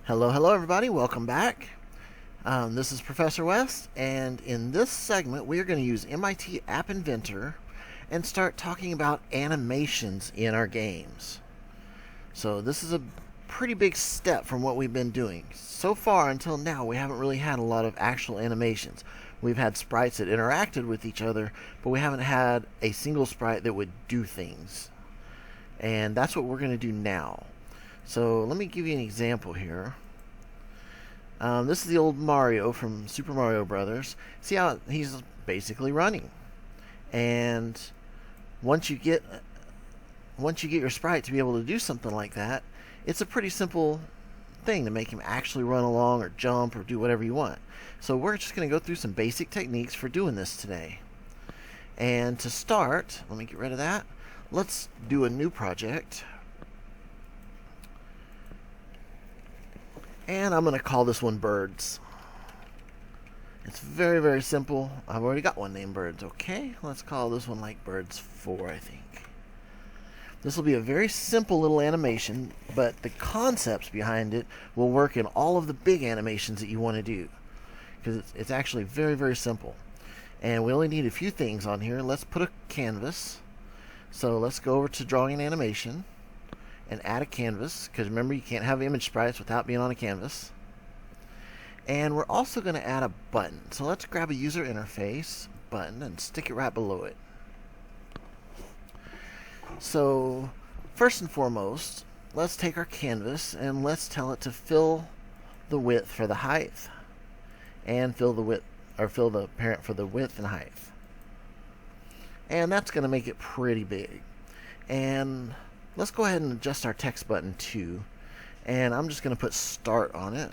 Hello everybody, welcome back. This is Professor West, and in this segment we are going to use MIT AppInventor and start talking about animations in our games. So this is a pretty big step from what we've been doing. So far until now we haven't really had a lot of actual animations. We've had sprites that interacted with each other, but we haven't had a single sprite that would do things. And that's what we're going to do now. So let me give you an example here. This is the old Mario from Super Mario Brothers. See how he's basically running. And once you get your sprite to be able to do something like that, it's a pretty simple thing to make him actually run along or jump or do whatever you want. So we're just going to go through some basic techniques for doing this today. And to start, let me get rid of that. Let's do a new project. And I'm going to call this one Birds. It's very, very simple. I've already got one named Birds. Okay, let's call this one like Birds 4, I think. This will be a very simple little animation, but the concepts behind it will work in all of the big animations that you want to do. Because it's actually very, very simple. And we only need a few things on here. Let's put a canvas. So let's go over to Drawing and Animation and add a canvas, because remember you can't have image sprites without being on a canvas. And we're also going to add a button. So let's grab a user interface button and stick it right below it. So first and foremost, let's take our canvas and let's tell it to fill the width for the height and fill the parent for the width and height. And that's going to make it pretty big. And let's go ahead and adjust our text button too. And I'm just going to put start on it.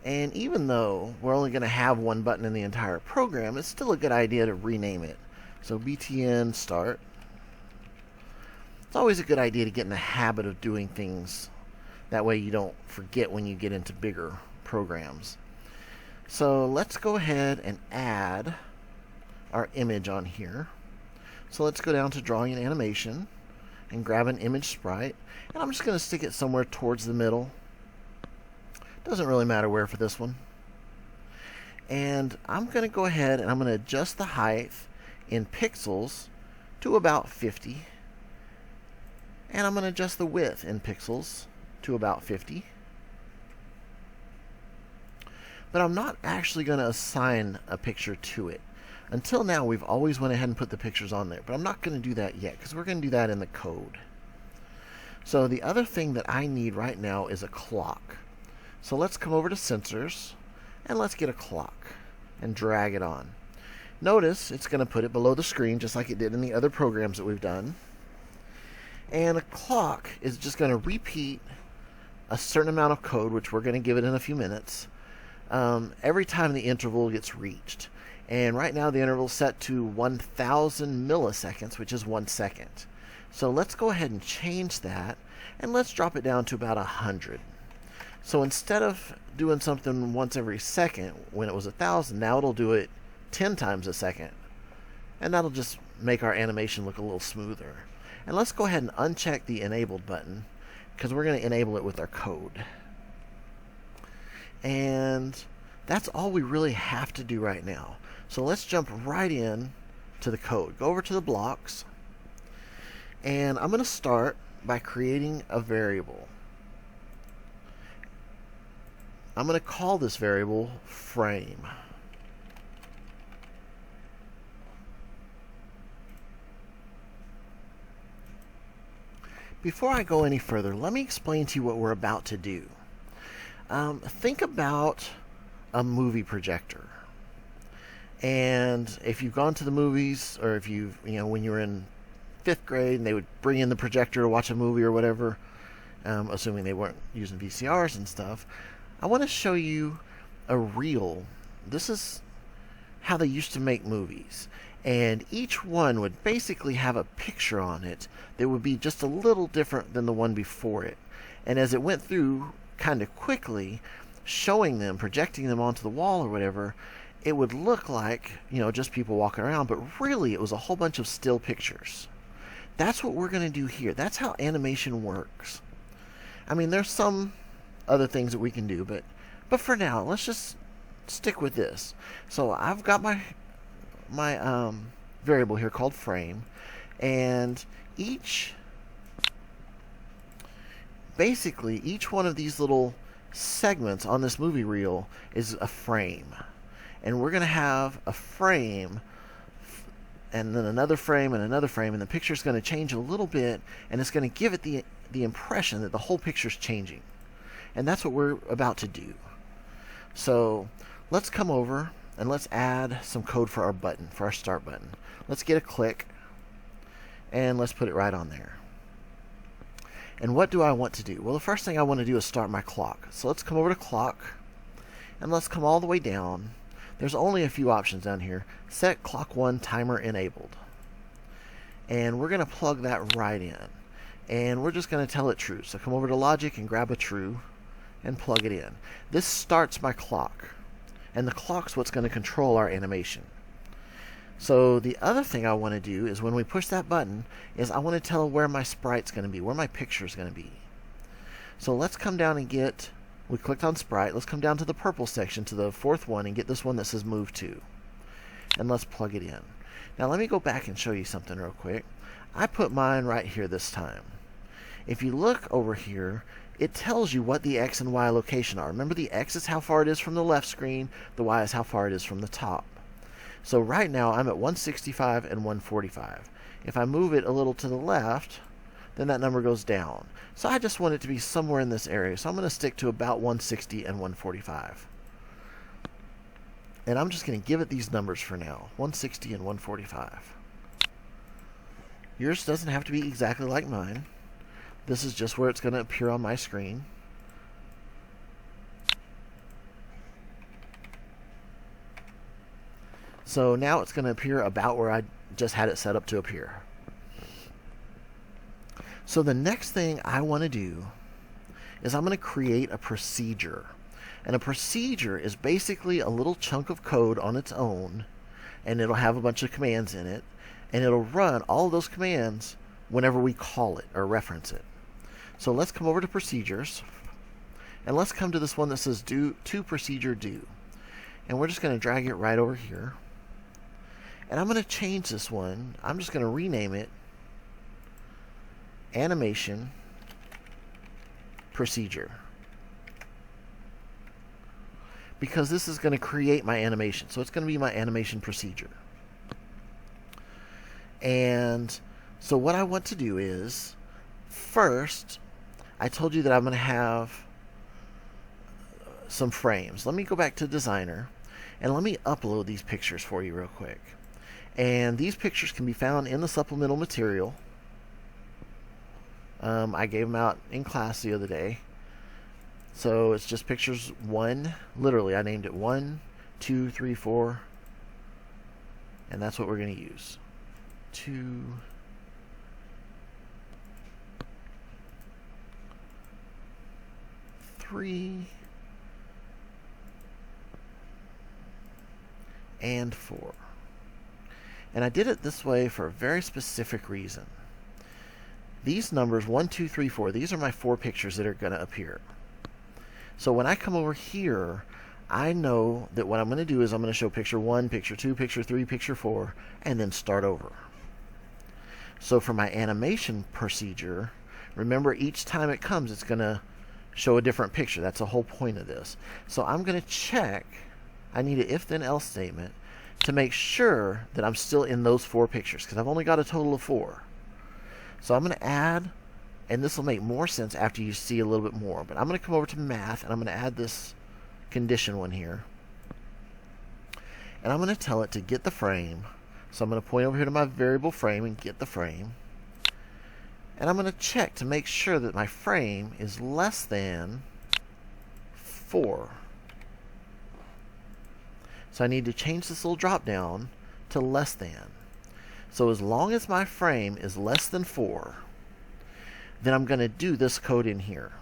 And even though we're only going to have one button in the entire program, it's still a good idea to rename it. So btn start. It's always a good idea to get in the habit of doing things. That way you don't forget when you get into bigger programs. So let's go ahead and add our image on here. So let's go down to Drawing and Animation and grab an image sprite, and I'm just going to stick it somewhere towards the middle. Doesn't really matter where for this one. And I'm going to go ahead and I'm going to adjust the height in pixels to about 50, and I'm going to adjust the width in pixels to about 50. But I'm not actually going to assign a picture to it. Until now, we've always went ahead and put the pictures on there, but I'm not going to do that yet because we're going to do that in the code. So the other thing that I need right now is a clock. So let's come over to Sensors and let's get a clock and drag it on. Notice it's going to put it below the screen just like it did in the other programs that we've done. And a clock is just going to repeat a certain amount of code, which we're going to give it in a few minutes, every time the interval gets reached. And right now the interval is set to 1,000 milliseconds, which is 1 second. So let's go ahead and change that, and let's drop it down to about 100. So instead of doing something once every second when it was 1,000, now it'll do it 10 times a second. And that'll just make our animation look a little smoother. And let's go ahead and uncheck the enabled button, because we're going to enable it with our code. And that's all we really have to do right now. So let's jump right in to the code. Go over to the blocks, and I'm going to start by creating a variable. I'm going to call this variable frame. Before I go any further, let me explain to you what we're about to do. Think about a movie projector. And if you've gone to the movies, or if when you were in 5th grade and they would bring in the projector to watch a movie or whatever, assuming they weren't using VCRs and stuff, I want to show you a reel. This is how they used to make movies. And each one would basically have a picture on it that would be just a little different than the one before it. And as it went through kind of quickly, showing them, projecting them onto the wall or whatever, it would look like, just people walking around, but really it was a whole bunch of still pictures. That's what we're going to do here. That's how animation works. I mean, there's some other things that we can do, but for now, let's just stick with this. So I've got my variable here called frame, and basically each one of these little segments on this movie reel is a frame, and we're going to have a frame and then another frame and another frame, and the picture's going to change a little bit, and it's going to give it the impression that the whole picture's changing. And that's what we're about to do. So let's come over and let's add some code for our button, for our start button. Let's get a click and let's put it right on there. And what do I want to do? Well, the first thing I want to do is start my clock. So let's come over to clock and let's come all the way down. There's only a few options down here. Set clock 1 timer enabled. And we're going to plug that right in. And we're just going to tell it true. So come over to logic and grab a true and plug it in. This starts my clock. And the clock's what's going to control our animation. So the other thing I want to do is when we push that button is I want to tell where my sprite's going to be, where my picture's going to be. So let's come down and we clicked on sprite. Let's come down to the purple section, to the fourth one, and get this one that says move to. And let's plug it in. Now let me go back and show you something real quick. I put mine right here this time. If you look over here, it tells you what the X and Y location are. Remember, the X is how far it is from the left screen, the Y is how far it is from the top. So right now I'm at 165 and 145. If I move it a little to the left, then that number goes down. So I just want it to be somewhere in this area. So I'm going to stick to about 160 and 145. And I'm just going to give it these numbers for now, 160 and 145. Yours doesn't have to be exactly like mine. This is just where it's going to appear on my screen. So now it's going to appear about where I just had it set up to appear. So the next thing I want to do is I'm going to create a procedure. And a procedure is basically a little chunk of code on its own, and it'll have a bunch of commands in it, and it'll run all those commands whenever we call it or reference it. So let's come over to procedures, and let's come to this one that says to procedure do. And we're just going to drag it right over here. And I'm going to change this one. I'm just going to rename it Animation Procedure, because this is going to create my animation. So it's going to be my animation procedure. And so what I want to do is, first, I told you that I'm going to have some frames. Let me go back to Designer and let me upload these pictures for you real quick. And these pictures can be found in the supplemental material. I gave them out in class the other day. So it's just pictures 1. Literally, I named it 1, 2, 3, 4. And that's what we're going to use. 2, 3, and 4. And I did it this way for a very specific reason. These numbers, 1, 2, 3, 4, these are my 4 pictures that are going to appear. So when I come over here, I know that what I'm going to do is I'm going to show picture 1, picture 2, picture 3, picture 4, and then start over. So for my animation procedure, remember each time it comes, it's going to show a different picture. That's the whole point of this. So I'm going to check, I need an if-then-else statement to make sure that I'm still in those 4 pictures, because I've only got a total of 4. So I'm going to add, and this will make more sense after you see a little bit more, but I'm going to come over to math, and I'm going to add this condition one here. And I'm going to tell it to get the frame. So I'm going to point over here to my variable frame and get the frame. And I'm going to check to make sure that my frame is less than 4. So I need to change this little drop down to less than. So as long as my frame is less than 4, then I'm going to do this code in here.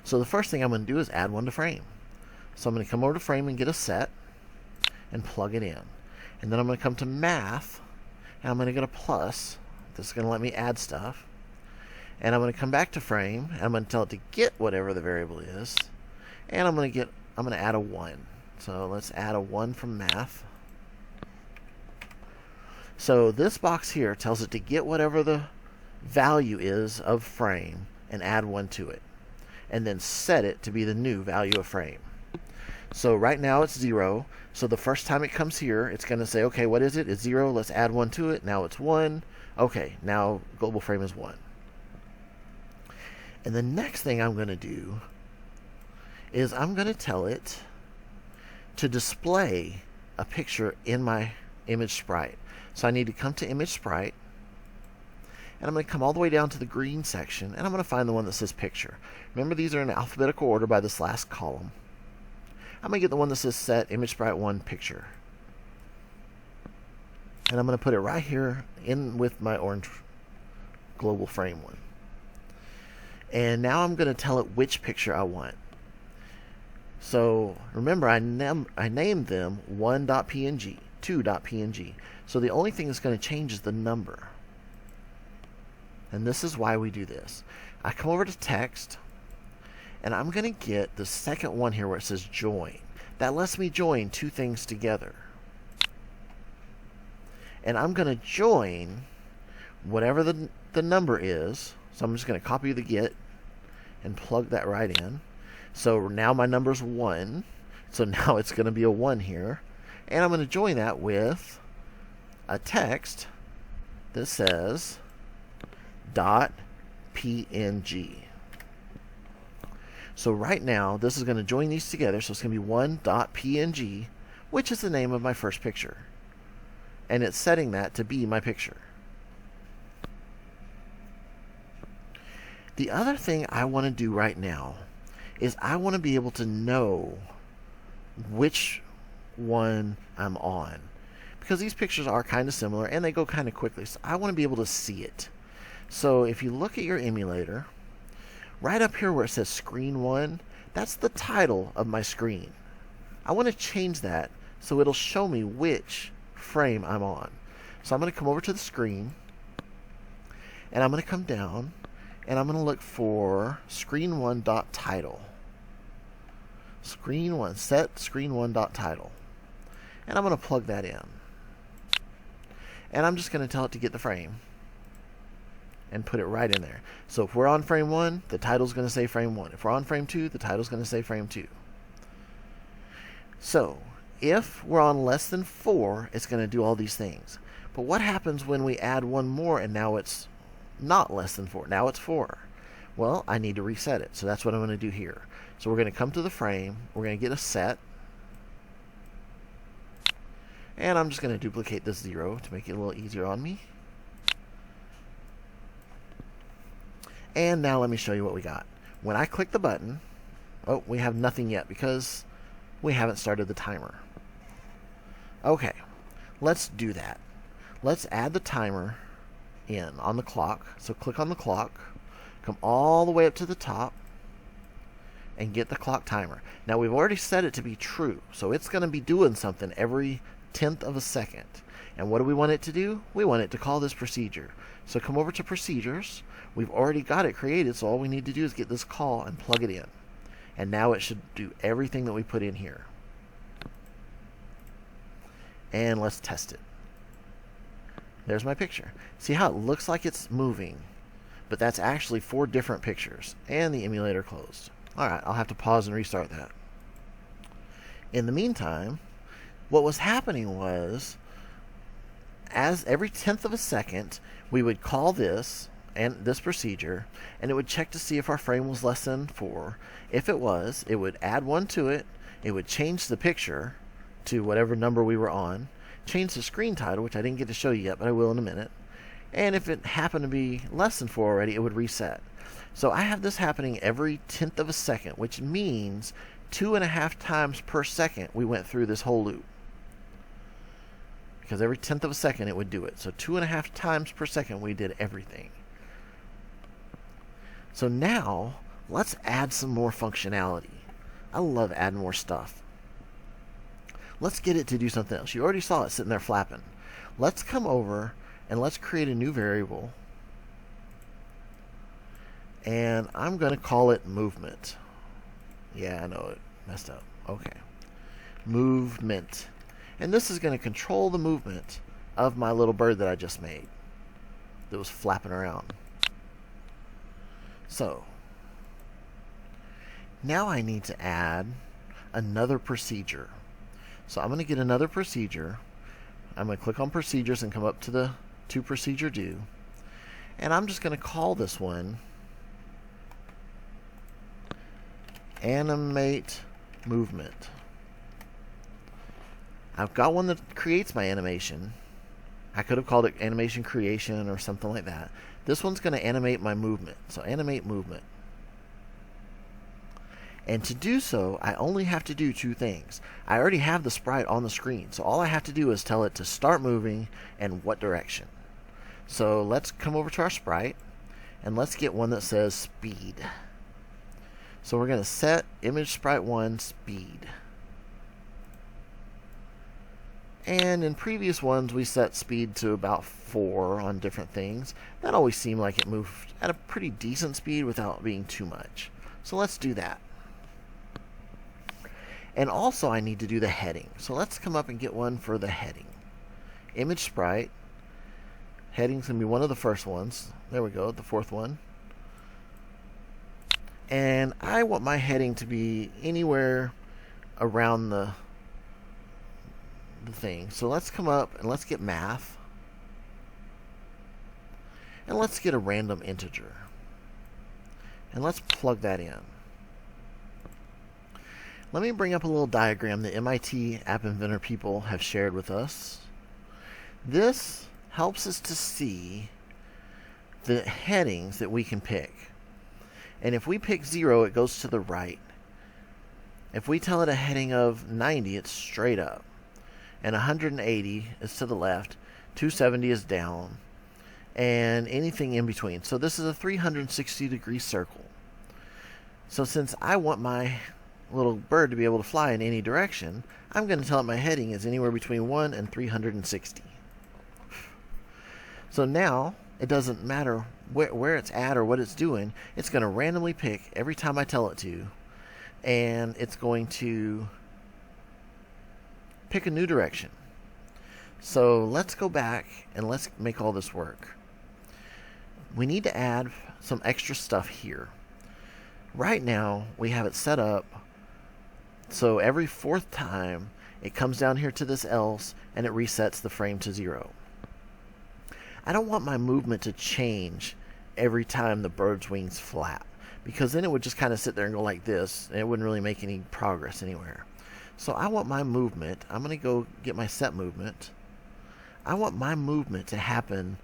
So the first thing I'm going to do is add one to frame. So I'm going to come over to frame and get a set and plug it in. And then I'm going to come to math, and I'm going to get a plus. This is going to let me add stuff. And I'm going to come back to frame, and I'm going to tell it to get whatever the variable is, and I'm going to add a 1. So let's add a 1 from math. So this box here tells it to get whatever the value is of frame and add 1 to it, and then set it to be the new value of frame. So right now it's 0. So the first time it comes here, it's going to say, okay, what is it? It's 0. Let's add 1 to it. Now it's 1. Okay, now global frame is 1. And the next thing I'm going to do is I'm going to tell it to display a picture in my image sprite. So I need to come to image sprite, and I'm going to come all the way down to the green section, and I'm going to find the one that says picture. Remember, these are in alphabetical order by this last column. I'm going to get the one that says set image sprite 1 picture. And I'm going to put it right here in with my orange global frame one. And now I'm going to tell it which picture I want. So remember, I named them 1.png, 2.png. So the only thing that's going to change is the number. And this is why we do this. I come over to text, and I'm going to get the second one here where it says join. That lets me join two things together. And I'm going to join whatever the number is. So I'm just going to copy the get and plug that right in. So now my number's 1. So now it's going to be a 1 here. And I'm going to join that with a text that says .png. So right now, this is going to join these together. So it's going to be 1.png, which is the name of my first picture. And it's setting that to be my picture. The other thing I want to do right now is I want to be able to know which one I'm on, because these pictures are kind of similar and they go kind of quickly. So I want to be able to see it. So if you look at your emulator, right up here where it says screen 1, that's the title of my screen. I want to change that so it'll show me which frame I'm on. So I'm going to come over to the screen, and I'm going to come down, and I'm going to look for screen 1 dot title. Screen 1, set screen 1 dot title. And I'm going to plug that in. And I'm just going to tell it to get the frame and put it right in there. So if we're on frame 1, the title's going to say frame 1. If we're on frame 2, the title's going to say frame 2. So if we're on less than 4, it's going to do all these things. But what happens when we add one more and now it's not less than 4? Now it's 4. Well, I need to reset it. So that's what I'm going to do here. So we're going to come to the frame. We're going to get a set. And I'm just going to duplicate this 0 to make it a little easier on me. And now let me show you what we got. When I click the button, oh, we have nothing yet because we haven't started the timer. Okay, let's do that. Let's add the timer in on the clock. So click on the clock, come all the way up to the top, and get the clock timer. Now we've already set it to be true, so it's going to be doing something every 1/10 of a second. And what do we want it to do? We want it to call this procedure. So come over to procedures. We've already got it created, so all we need to do is get this call and plug it in. And now it should do everything that we put in here. And let's test it. There's my picture. See how it looks like it's moving, but that's actually 4 different pictures. And the emulator closed. Alright, I'll have to pause and restart that. In the meantime, what was happening was, as every 1/10 of a second, we would call this and this procedure, and it would check to see if our frame was less than 4. If it was, it would add 1 to it. It would change the picture to whatever number we were on, change the screen title, which I didn't get to show you yet, but I will in a minute. And if it happened to be less than 4 already, it would reset. So I have this happening every 1/10 of a second, which means 2.5 times per second we went through this whole loop. Because every 1/10 of a second it would do it. So 2.5 times per second we did everything. So now, let's add some more functionality. I love adding more stuff. Let's get it to do something else. You already saw it sitting there flapping. Let's come over and let's create a new variable. and I'm going to call it movement. Yeah, I know it messed up. Okay. Movement. And this is going to control the movement of my little bird that I just made that was flapping around. So, now I need to add another procedure. So I'm going to get another procedure. I'm going to click on procedures and come up to the to procedure do. And I'm just going to call this one Animate Movement. I've got one that creates my animation. I could have called it animation creation or something like that. This one's going to animate my movement. So animate movement. And to do so, I only have to do two things. I already have the sprite on the screen, so all I have to do is tell it to start moving and what direction. So let's come over to our sprite, and let's get one that says speed. So we're going to set image sprite 1 speed. And in previous ones, we set speed to about 4 on different things. That always seemed like it moved at a pretty decent speed without being too much. So let's do that. And also I need to do the heading. So let's come up and get one for the heading. Image sprite. Heading's going to be one of the first ones. There we go, the fourth one. And I want my heading to be anywhere around the thing. So let's come up and let's get math. And let's get a random integer. And let's plug that in. Let me bring up a little diagram that MIT AppInventor people have shared with us. This helps us to see the headings that we can pick. And if we pick 0, it goes to the right. If we tell it a heading of 90, it's straight up. And 180 is to the left. 270 is down. And anything in between. So this is a 360-degree circle. So since I want my little bird to be able to fly in any direction, I'm going to tell it my heading is anywhere between 1 and 360. So now it doesn't matter where it's at or what it's doing. It's going to randomly pick every time I tell it to, and it's going to pick a new direction. So let's go back and let's make all this work. We need to add some extra stuff here. Right now we have it set up so every fourth time it comes down here to this else and it resets the frame to 0. I don't want my movement to change every time the bird's wings flap, because then it would just kind of sit there and go like this, and it wouldn't really make any progress anywhere. So I want my movement, I'm going to go get my set movement. I want my movement to happen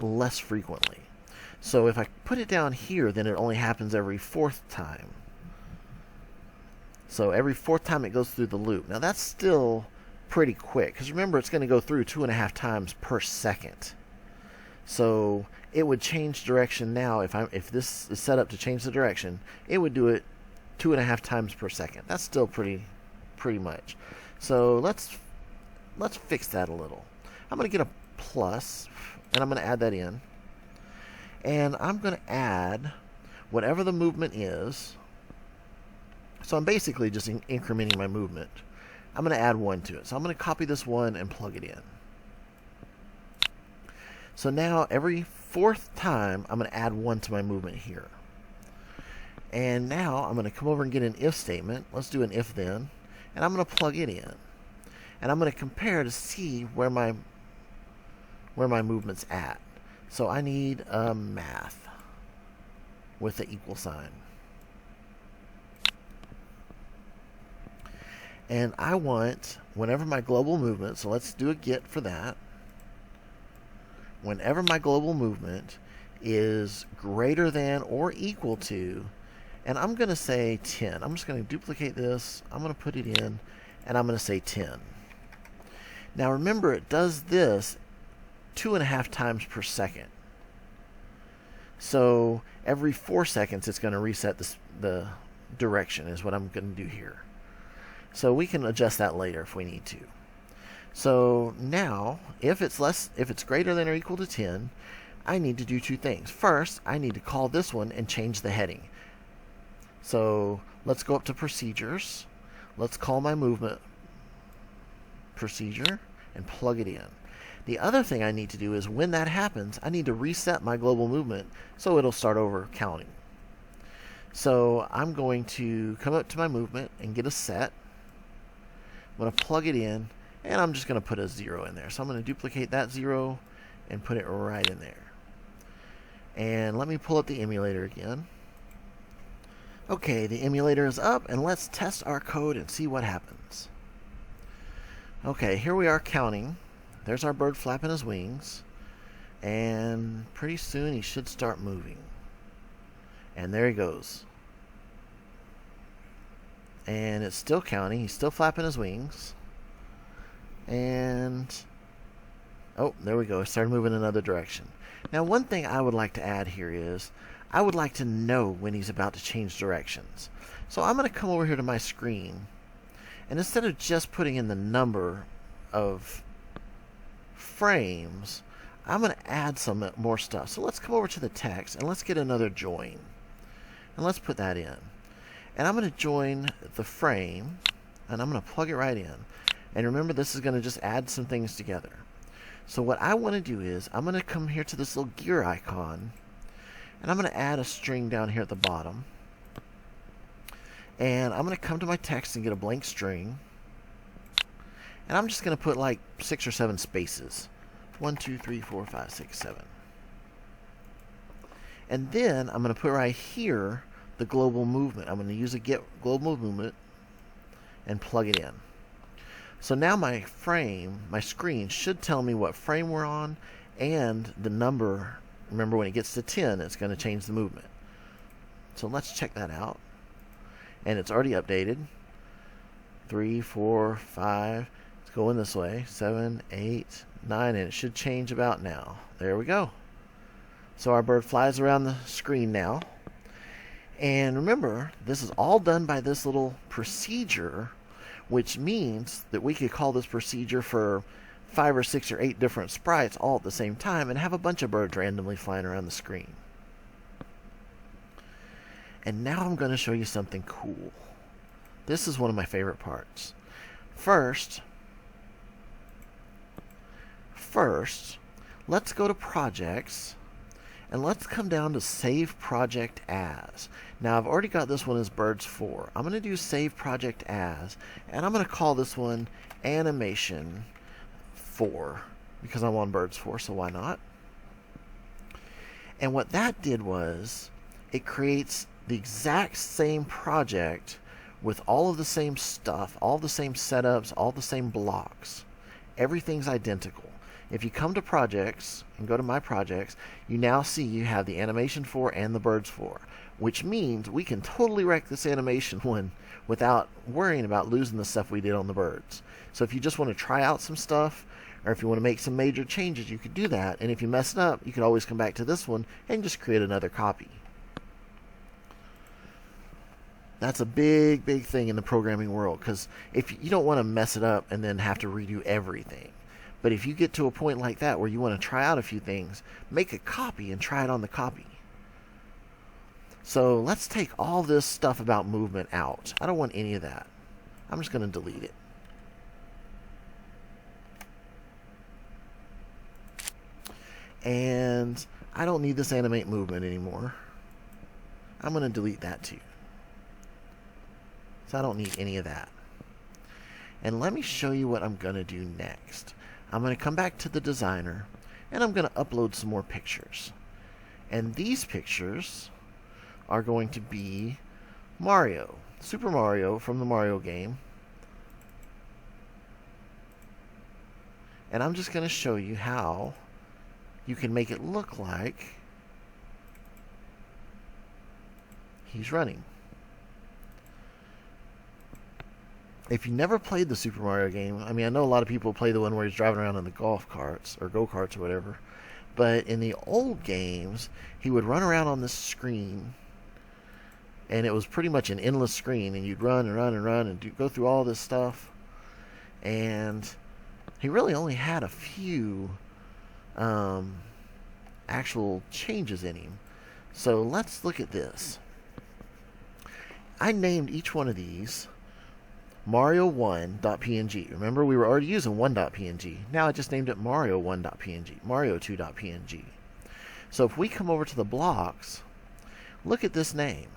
less frequently. So if I put it down here, then it only happens every fourth time. So every fourth time it goes through the loop. Now that's still pretty quick, because remember it's going to go through 2.5 times per second. So it would change direction now. If this is set up to change the direction, it would do it 2.5 times per second. That's still pretty much. So let's fix that a little. I'm going to get a plus, and I'm going to add that in. And I'm going to add whatever the movement is. So I'm basically just incrementing my movement. I'm going to add 1 to it. So I'm going to copy this 1 and plug it in. So now every fourth time I'm going to add 1 to my movement here. And now I'm going to come over and get an if statement. Let's do an if then. And I'm going to plug it in. And I'm going to compare to see where my movement's at. So I need a math with the equal sign. And I want, whenever my global movement, so let's do a get for that. Whenever my global movement is greater than or equal to, and I'm going to say 10. I'm just going to duplicate this. I'm going to put it in, and I'm going to say 10. Now remember, it does this 2.5 times per second. So every 4 seconds, it's going to reset the direction, is what I'm going to do here. So we can adjust that later if we need to. So now, if it's greater than or equal to 10, I need to do two things. First, I need to call this one and change the heading. So let's go up to procedures. Let's call my movement procedure and plug it in. The other thing I need to do is when that happens, I need to reset my global movement so it'll start over counting. So I'm going to come up to my movement and get a set. I'm going to plug it in, and I'm just going to put a 0 in there. So I'm going to duplicate that 0 and put it right in there. And let me pull up the emulator again. Okay, the emulator is up, and let's test our code and see what happens. Okay, here we are counting. There's our bird flapping his wings, and pretty soon he should start moving. And there he goes. And it's still counting. He's still flapping his wings. And oh, there we go. It started moving in another direction. Now, one thing I would like to add here is I would like to know when he's about to change directions. So I'm going to come over here to my screen, and instead of just putting in the number of frames, I'm going to add some more stuff. So let's come over to the text, and let's get another join. And let's put that in. And I'm going to join the frame, and I'm going to plug it right in. And remember, this is going to just add some things together. So what I want to do is I'm going to come here to this little gear icon, and I'm going to add a string down here at the bottom. And I'm going to come to my text and get a blank string. And I'm just going to put like 6 or 7 spaces. 1, 2, 3, 4, 5, 6, 7. And then I'm going to put right here the global movement. I'm going to use a get global movement and plug it in. So now my frame, my screen, should tell me what frame we're on and the number. Remember, when it gets to 10, it's going to change the movement. So let's check that out. And it's already updated. 3, 4, 5. It's going this way. 7, 8, 9, and it should change about now. There we go. So our bird flies around the screen now. And remember, this is all done by this little procedure, which means that we could call this procedure for 5 or 6 or 8 different sprites all at the same time and have a bunch of birds randomly flying around the screen. And now I'm going to show you something cool. This is one of my favorite parts. First, let's go to Projects, and let's come down to Save Project As. Now, I've already got this one as Birds 4. I'm going to do Save Project As, and I'm going to call this one Animation 4, because I'm on Birds 4, so why not? And what that did was, it creates the exact same project with all of the same stuff, all the same setups, all the same blocks. Everything's identical. If you come to Projects and go to My Projects, you now see you have the Animation 4 and the Birds 4, which means we can totally wreck this animation one without worrying about losing the stuff we did on the birds. So if you just want to try out some stuff, or if you want to make some major changes, you could do that. And if you mess it up, you could always come back to this one and just create another copy. That's a big, big thing in the programming world, because if you don't want to mess it up and then have to redo everything. But if you get to a point like that where you want to try out a few things, make a copy and try it on the copy. So let's take all this stuff about movement out. I don't want any of that. I'm just going to delete it. And I don't need this animate movement anymore. I'm going to delete that too. So I don't need any of that. And let me show you what I'm going to do next. I'm going to come back to the designer, and I'm going to upload some more pictures. And these pictures are going to be Mario, Super Mario from the Mario game. And I'm just going to show you how you can make it look like he's running. If you never played the Super Mario game, I mean, I know a lot of people play the one where he's driving around in the golf carts or go-karts or whatever, but in the old games, he would run around on this screen, and it was pretty much an endless screen, and you'd run and run and run and go through all this stuff, and he really only had a few actual changes in him. So let's look at this. I named each one of these Mario1.png. Remember, we were already using 1.png. Now I just named it Mario1.png, Mario2.png. So if we come over to the blocks, look at this name.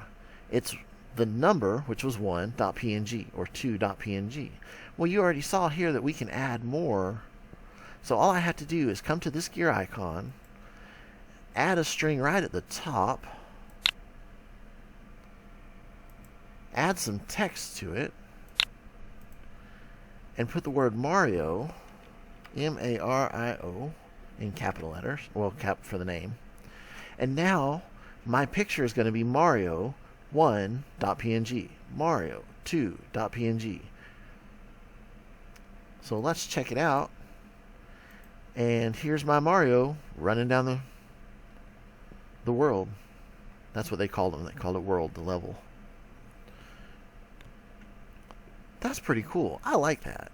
It's the number, which was 1.png or 2.png. Well, you already saw here that we can add more. So all I have to do is come to this gear icon, add a string right at the top, add some text to it, and put the word Mario, M-A-R-I-O, in capital letters, well, cap for the name. And now my picture is going to be Mario1.png, Mario2.png. So let's check it out. And here's my Mario running down the world. That's what they called them. They called it world, the level. That's pretty cool. I like that.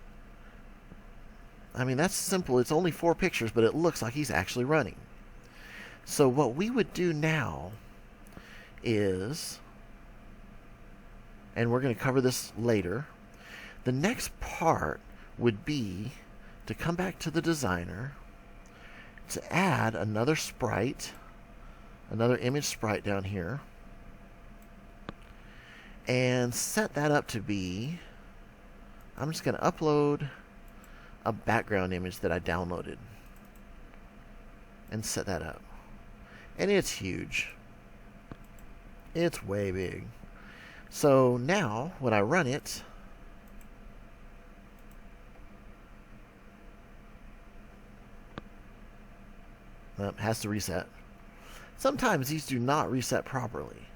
I mean, that's simple. It's only 4 pictures, but it looks like he's actually running. So what we would do now is, and we're going to cover this later, the next part would be to come back to the designer, to add another sprite, another image sprite down here, and set that up to be, I'm just going to upload a background image that I downloaded and set that up. And it's huge. It's way big. So now when I run it, has to reset. Sometimes these do not reset properly.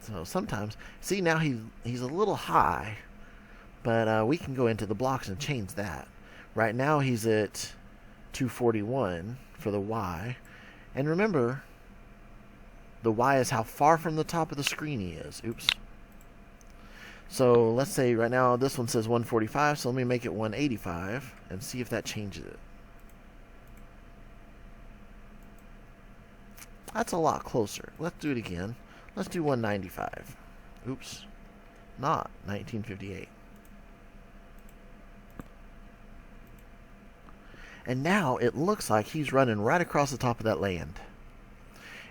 So sometimes, see, now he's a little high, but we can go into the blocks and change that. Right now he's at 241 for the Y. And remember, the Y is how far from the top of the screen he is. Oops. So let's say right now this one says 145, so let me make it 185 and see if that changes it. That's a lot closer. Let's do it again. Let's do 195. Oops. Not 1958. And now it looks like he's running right across the top of that land.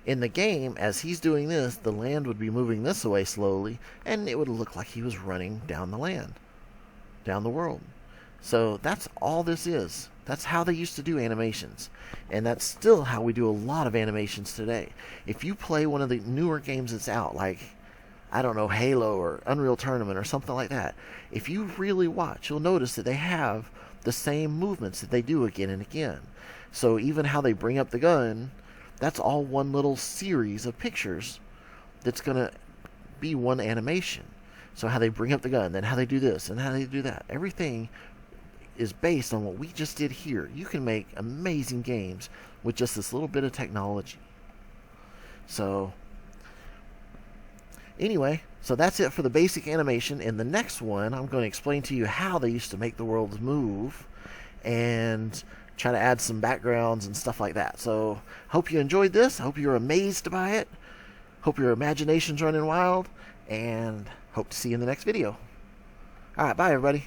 In the game, as he's doing this, the land would be moving this way slowly, and it would look like he was running down the land, down the world. So that's all this is. That's how they used to do animations. And that's still how we do a lot of animations today. If you play one of the newer games that's out, like, I don't know, Halo or Unreal Tournament or something like that, if you really watch, you'll notice that they have the same movements that they do again and again. So even how they bring up the gun, that's all one little series of pictures that's going to be one animation. So how they bring up the gun, then how they do this, and how they do that. Everything is based on what we just did here. You can make amazing games with just this little bit of technology. So anyway, so that's it for the basic animation. In the next one, I'm going to explain to you how they used to make the worlds move and try to add some backgrounds and stuff like that. So hope you enjoyed this. I hope you're amazed by it. Hope your imagination's running wild, and hope to see you in the next video. Alright, bye everybody.